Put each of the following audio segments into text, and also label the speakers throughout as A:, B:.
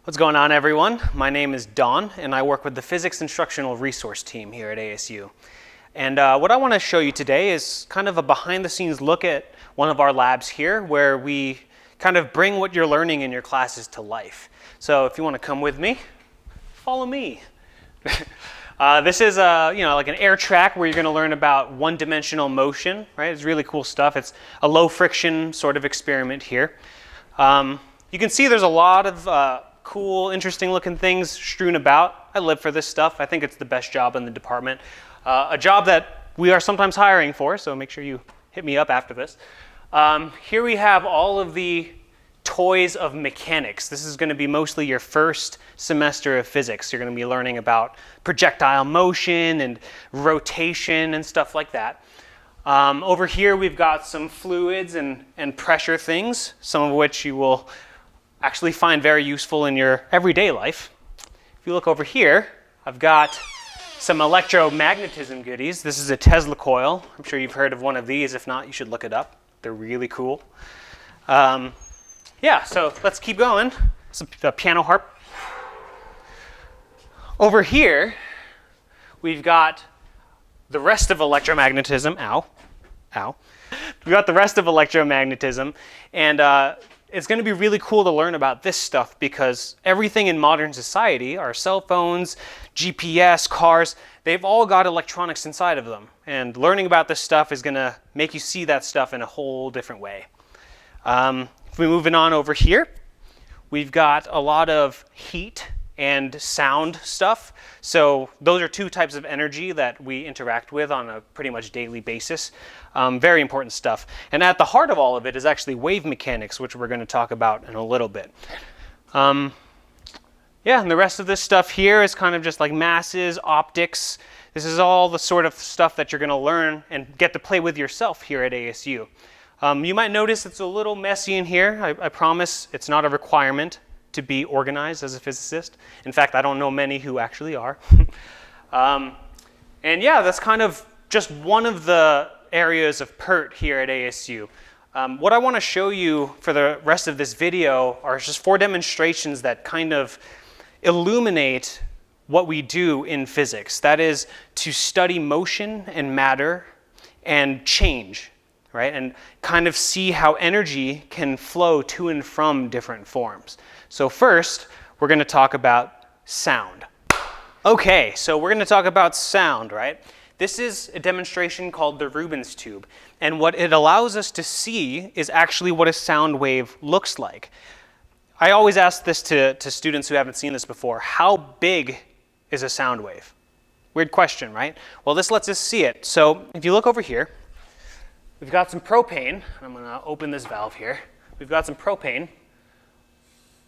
A: What's going on, everyone? My name is Don, and I work with the Physics Instructional Resource Team here at ASU. And what I want to show you today is kind of a behind-the-scenes look at one of our labs here, where we kind of bring what you're learning in your classes to life. So if you want to come with me, follow me. This is like an air track where you're going to learn about one-dimensional motion, right? It's really cool stuff. It's a low-friction sort of experiment here. You can see there's a lot of cool, interesting looking things strewn about. I live for this stuff. I think it's the best job in the department. A job that we are sometimes hiring for, so make sure you hit me up after this. Here we have all of the toys of mechanics. This is going to be mostly your first semester of physics. You're going to be learning about projectile motion and rotation and stuff like that. Over here we've got some fluids and pressure things, some of which you will actually find very useful in your everyday life. If you look over here, I've got some electromagnetism goodies. This is a Tesla coil. I'm sure you've heard of one of these. If not, you should look it up. They're really cool. So let's keep going. It's a piano harp. Over here, we've got the rest of electromagnetism. Ow. We've got the rest of electromagnetism, and it's going to be really cool to learn about this stuff because everything in modern society, our cell phones, GPS, cars, they've all got electronics inside of them. And learning about this stuff is going to make you see that stuff in a whole different way. If we're moving on over here, we've got a lot of heat and sound stuff. So those are two types of energy that we interact with on a pretty much daily basis. Very important stuff. And at the heart of all of it is actually wave mechanics, which we're going to talk about in a little bit. And the rest of this stuff here is kind of just like masses, optics. This is all the sort of stuff that you're going to learn and get to play with yourself here at ASU. You might notice it's a little messy in here. I promise it's not a requirement to be organized as a physicist. In fact, I don't know many who actually are. That's kind of just one of the areas of PERT here at ASU. What I want to show you for the rest of this video are just 4 demonstrations that kind of illuminate what we do in physics. That is to study motion and matter and change, right? And kind of see how energy can flow to and from different forms. So first, we're going to talk about sound. Okay, so we're going to talk about sound, right? This is a demonstration called the Rubens Tube. And what it allows us to see is actually what a sound wave looks like. I always ask this to students who haven't seen this before. How big is a sound wave? Weird question, right? Well, this lets us see it. So if you look over here, we've got some propane. I'm going to open this valve here. We've got some propane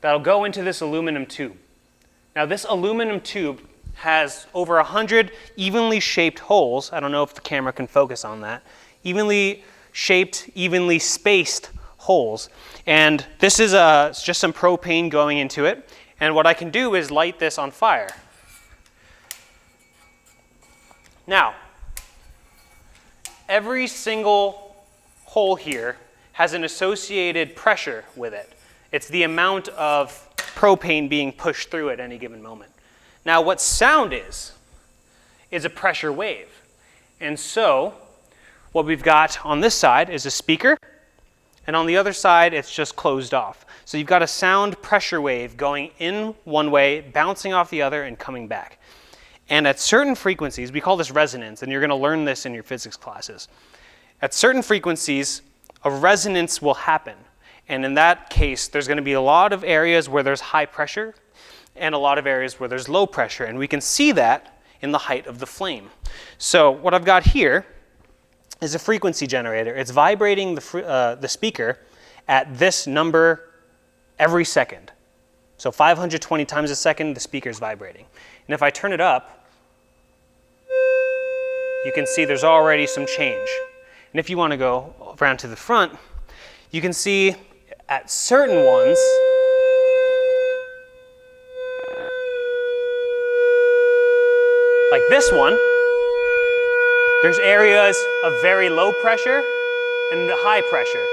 A: that'll go into this aluminum tube. Now, this aluminum tube has over 100 evenly shaped holes. I don't know if the camera can focus on that. Evenly shaped, evenly spaced holes. And this is just some propane going into it. And what I can do is light this on fire. Now, every single hole here has an associated pressure with it. It's the amount of propane being pushed through at any given moment. Now, what sound is a pressure wave. And so, what we've got on this side is a speaker, and on the other side, it's just closed off. So you've got a sound pressure wave going in one way, bouncing off the other, and coming back. And at certain frequencies, we call this resonance, and you're going to learn this in your physics classes. At certain frequencies, a resonance will happen. And in that case, there's going to be a lot of areas where there's high pressure and a lot of areas where there's low pressure. And we can see that in the height of the flame. So what I've got here is a frequency generator. It's vibrating the speaker at this number every second. So 520 times a second, the speaker's vibrating. And if I turn it up, you can see there's already some change. And if you want to go around to the front, you can see at certain ones, like this one, there's areas of very low pressure and high pressure.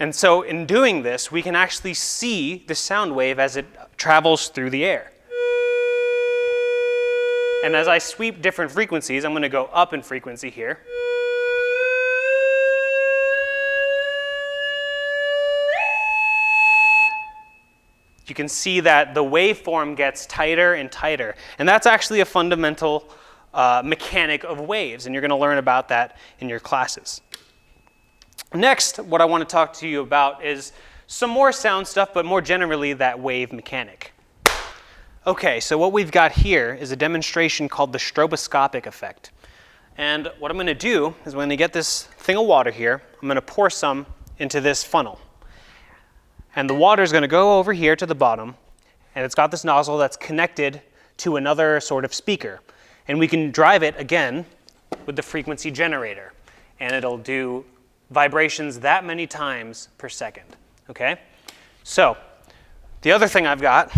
A: And so in doing this, we can actually see the sound wave as it travels through the air. And as I sweep different frequencies, I'm going to go up in frequency here. You can see that the waveform gets tighter and tighter. And that's actually a fundamental mechanic of waves, and you're going to learn about that in your classes. Next, what I want to talk to you about is some more sound stuff, but more generally that wave mechanic. Okay, so what we've got here is a demonstration called the stroboscopic effect. And what I'm going to do is I'm going to get this thing of water here. I'm going to pour some into this funnel. And the water is going to go over here to the bottom, and it's got this nozzle that's connected to another sort of speaker. And we can drive it again with the frequency generator, and it'll do vibrations that many times per second. Okay? So the other thing I've got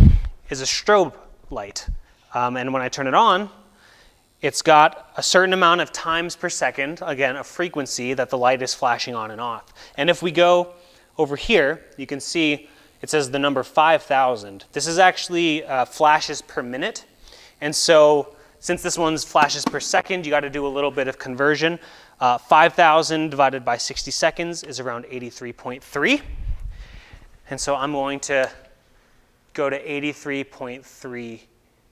A: is a strobe light. And when I turn it on, it's got a certain amount of times per second, again, a frequency that the light is flashing on and off. And if we go over here, you can see it says the number 5,000. This is actually flashes per minute. And so since this one's flashes per second, you got to do a little bit of conversion. 5,000 divided by 60 seconds is around 83.3. And so I'm going to go to 83.3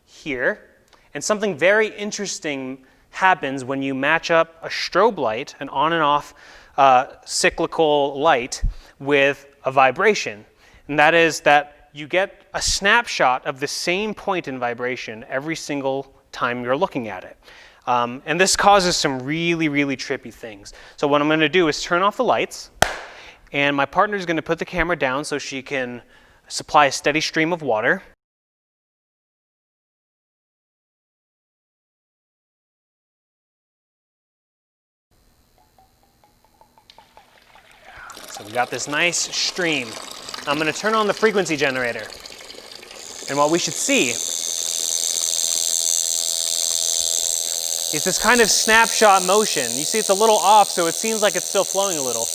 A: here. And something very interesting happens when you match up a strobe light, an on and off cyclical light, with a vibration. And that is that you get a snapshot of the same point in vibration every single time you're looking at it. And this causes some really, really trippy things. So what I'm going to do is turn off the lights, and my partner is going to put the camera down so she can supply a steady stream of water. So we got this nice stream. I'm going to turn on the frequency generator. And what we should see is this kind of snapshot motion. You see it's a little off, so it seems like it's still flowing a little.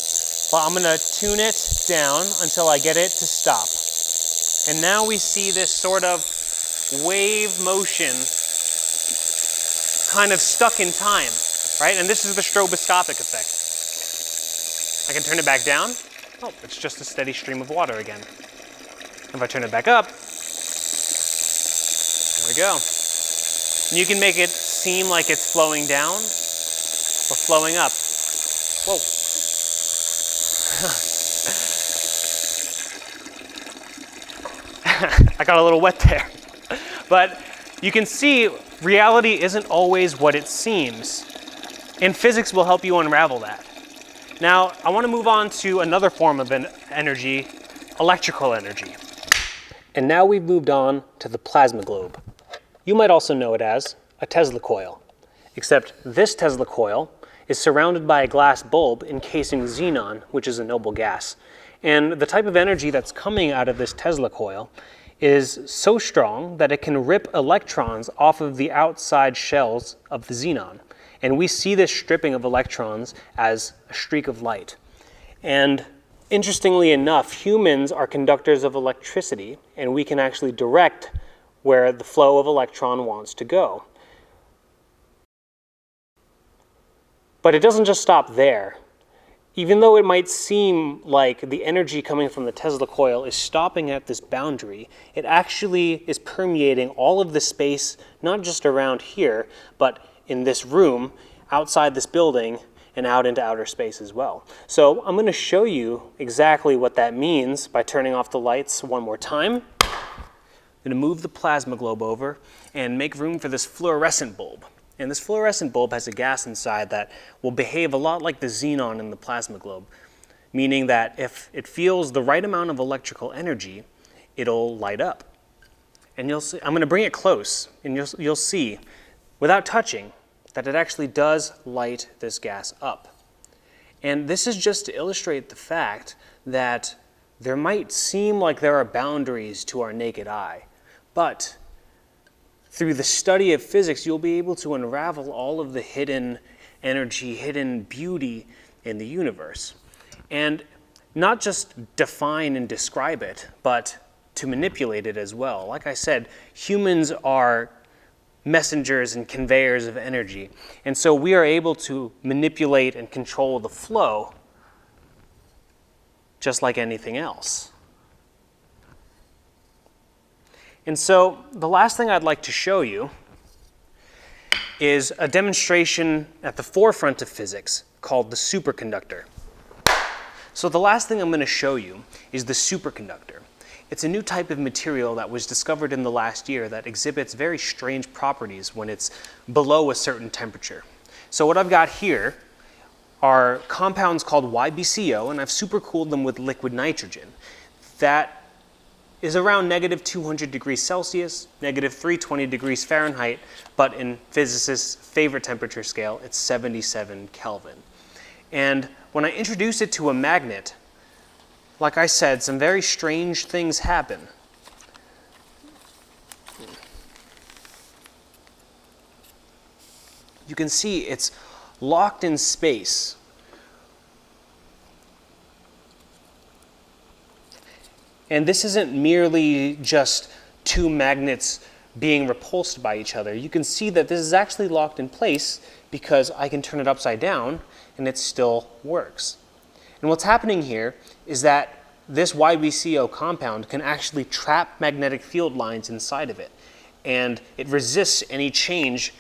A: But I'm going to tune it down until I get it to stop. And now we see this sort of wave motion kind of stuck in time, right? And this is the stroboscopic effect. I can turn it back down. Oh, it's just a steady stream of water again. If I turn it back up, there we go. And you can make it seem like it's flowing down or flowing up. Whoa. I got a little wet there. But you can see reality isn't always what it seems. And physics will help you unravel that. Now, I want to move on to another form of energy, electrical energy. And now we've moved on to the plasma globe. You might also know it as a Tesla coil, except this Tesla coil is surrounded by a glass bulb encasing xenon, which is a noble gas. And the type of energy that's coming out of this Tesla coil is so strong that it can rip electrons off of the outside shells of the xenon. And we see this stripping of electrons as a streak of light. And interestingly enough, humans are conductors of electricity, and we can actually direct where the flow of electron wants to go. But it doesn't just stop there. Even though it might seem like the energy coming from the Tesla coil is stopping at this boundary, it actually is permeating all of the space, not just around here, but in this room, outside this building, and out into outer space as well. So I'm going to show you exactly what that means by turning off the lights one more time. I'm going to move the plasma globe over and make room for this fluorescent bulb. And this fluorescent bulb has a gas inside that will behave a lot like the xenon in the plasma globe, meaning that if it feels the right amount of electrical energy, it'll light up. And you'll see, I'm going to bring it close, and you'll see, without touching, that it actually does light this gas up. And this is just to illustrate the fact that there might seem like there are boundaries to our naked eye, but through the study of physics, you'll be able to unravel all of the hidden energy, hidden beauty in the universe. And not just define and describe it, but to manipulate it as well. Like I said, humans are messengers and conveyors of energy. And so we are able to manipulate and control the flow just like anything else. And so the last thing I'd like to show you is a demonstration at the forefront of physics called the superconductor. So the last thing I'm going to show you is the superconductor. It's a new type of material that was discovered in the last year that exhibits very strange properties when it's below a certain temperature. So what I've got here are compounds called YBCO, and I've supercooled them with liquid nitrogen. That is around negative 200 degrees Celsius, negative 320 degrees Fahrenheit, but in physicists' favorite temperature scale, it's 77 Kelvin. And when I introduce it to a magnet, like I said, some very strange things happen. You can see it's locked in space. And this isn't merely just two magnets being repulsed by each other. You can see that this is actually locked in place because I can turn it upside down and it still works. And what's happening here is that this YBCO compound can actually trap magnetic field lines inside of it, and it resists any change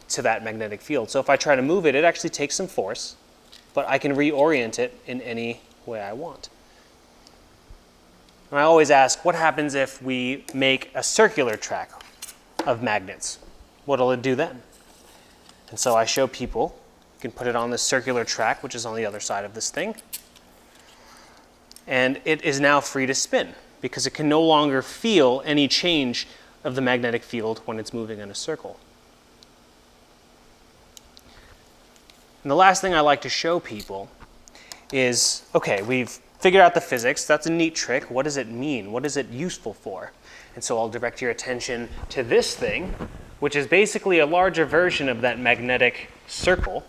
A: to that magnetic field. So if I try to move it, it actually takes some force, but I can reorient it in any way I want. And I always ask, what happens if we make a circular track of magnets? What'll it do then? And so I show people, you can put it on this circular track, which is on the other side of this thing, and it is now free to spin because it can no longer feel any change of the magnetic field when it's moving in a circle. And the last thing I like to show people is, okay, we've figured out the physics. That's a neat trick. What does it mean? What is it useful for? And so I'll direct your attention to this thing, which is basically a larger version of that magnetic circle.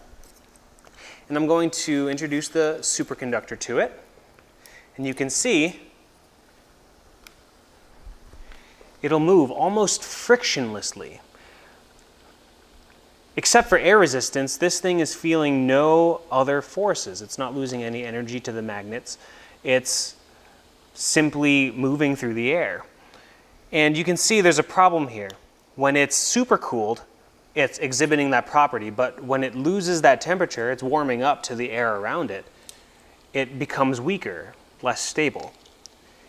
A: And I'm going to introduce the superconductor to it. And you can see it'll move almost frictionlessly. Except for air resistance, this thing is feeling no other forces. It's not losing any energy to the magnets. It's simply moving through the air. And you can see there's a problem here. When it's supercooled, it's exhibiting that property, but when it loses that temperature, it's warming up to the air around it, it becomes weaker, less stable.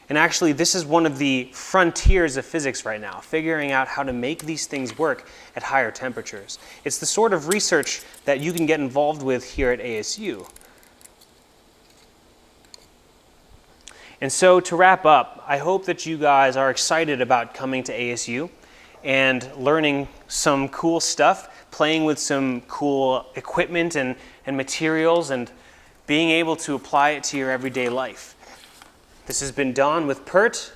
A: And actually, this is one of the frontiers of physics right now, figuring out how to make these things work at higher temperatures. It's the sort of research that you can get involved with here at ASU. And so to wrap up, I hope that you guys are excited about coming to ASU and learning some cool stuff, playing with some cool equipment and materials, and being able to apply it to your everyday life. This has been Don with PERT.